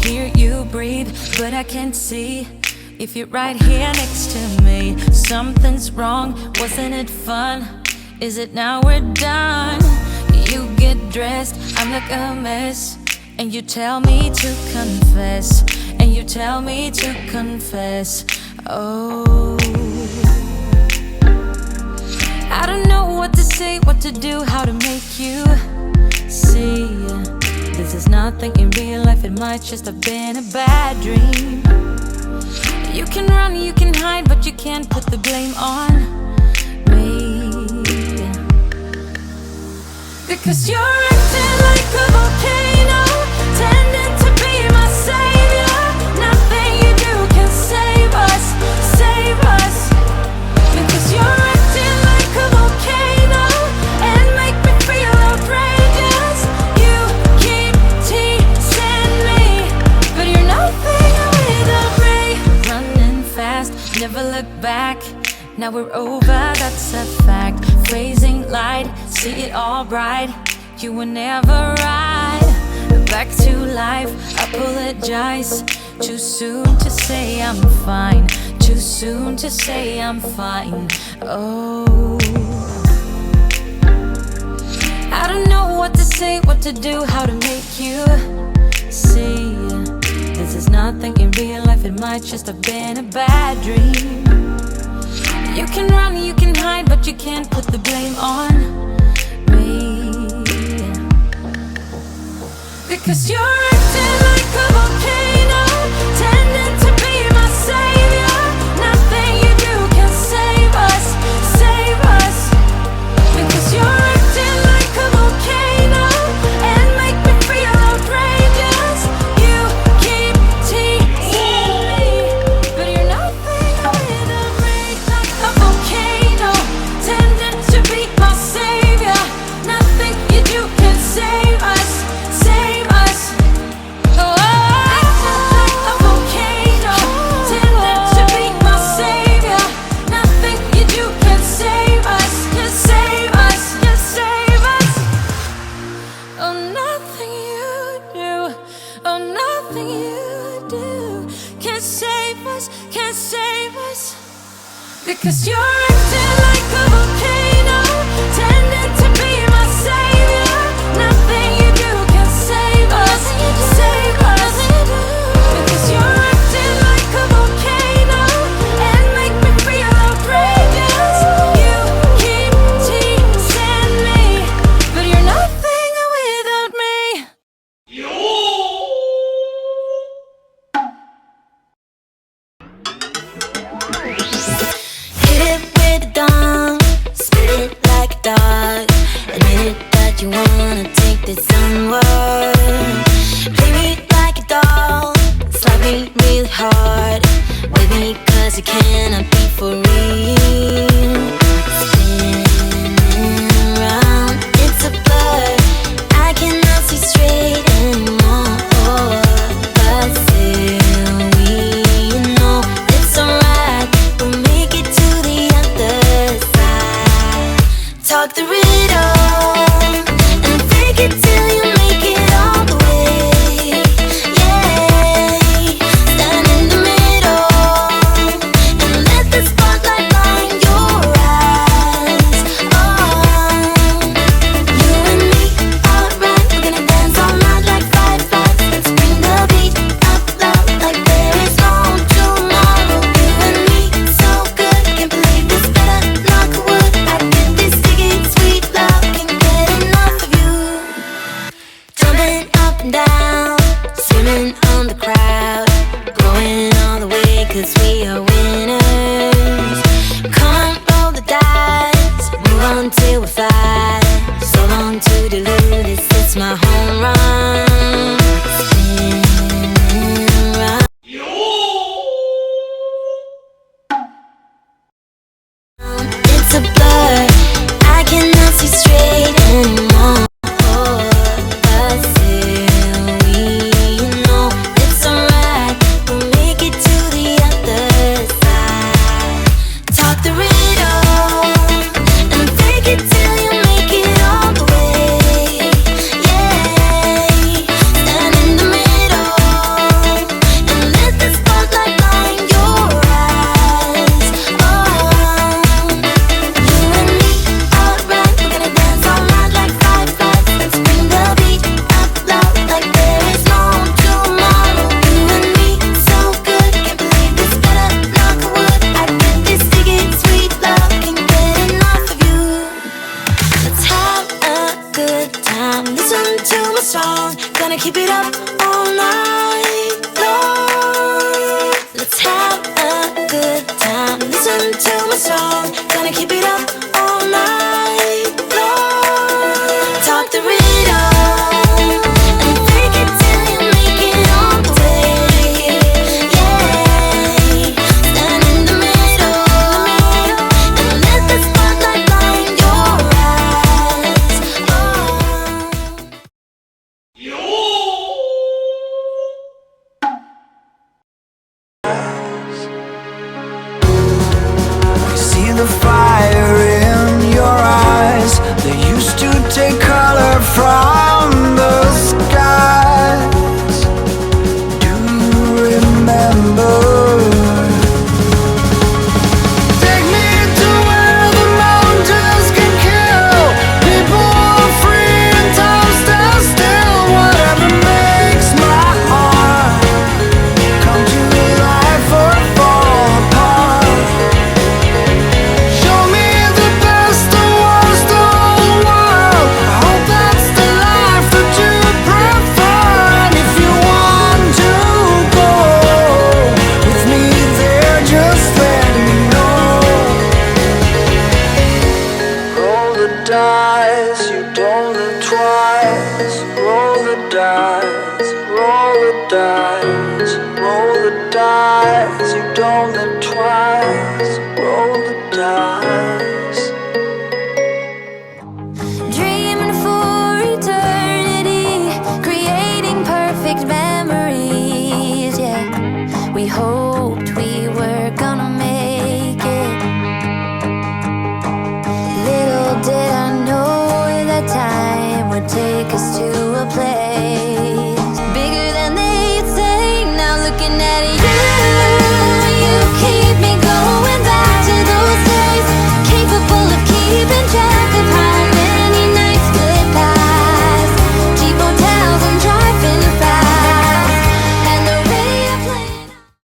hear you breathe, but I can't see if you're right here next to me. Something's wrong, wasn't it fun? Is it now we're done? You get dressed, I'm like a mess, and you tell me to confess, and you tell me to confess. Oh, I don't know what to say, what to do, how to make you see. This is nothing in real life, it might just have been a bad dream. You can run, you can hide, but you can't put the blame on me, because you're acting like a volcano, tending to be my savior. Nothing you do can save us, save us. Because you're acting like a volcano and make me feel outrageous. You keep teasing me, but you're nothing without me. Running fast, never look back. Now we're over, that's a fact. Phasing light, see it all bright. You were never right. Back to life, I apologize. Too soon to say I'm fine. Too soon to say I'm fine. Oh, I don't know what to say, what to do, how to make you see. This is nothing in real life, it might just have been a bad dream. You can run, you can hide, but you can't put the blame on me, because you're acting like a volcano, tending to be my savior. Nothing you do can save us, save us. Because you're acting like a volcano and make me feel outrageous. You keep teasing me, but you're nothing without me. Like a volcano, tending to be my savior. Nothing you do can save us, save us. Oh, like a volcano, tending to be my savior. Nothing you do can save us, can save us, can save us. Oh, nothing you do, oh, nothing you do can save us, can save us. Because you're acting like a volcano, tending to be my savior. Nothing you do can save us, save us. Because you're acting like a volcano and make me feel outrageous. You keep teasing me, but you're nothing without me. Hit it with the dawn, spit it like a dog. Admit it that you wanna take this somewhere. Play me like a doll, slap me really hard. With me cause you cannot be for real. Spinning around, it's a blur. I cannot see straight anymore. But still we know it's alright. We'll make it to the other side. Talk the riddle and fake it till you make it all the way. Yeah, stand in the middle and let the spotlight blind your eyes. Oh, you and me, alright. We're gonna dance all night like fireflies. Let's bring the beat up loud like there is no tomorrow. You and me, so good. Can't believe this better. Knock wood. I get this sticky sweet love. Can't get enough of you. Jumping up and down, swimming on the crowd, going all the way 'cause we are winners. Come on, roll the dice, move on till we fly. So long to dilute this, it's my home run. Spinning around, it's a blur. I cannot see straight anymore. But still we know it's alright. We'll make it to the other hoped we were gonna make it. Little did I know that time would take us to a place bigger than they say. Now looking at you,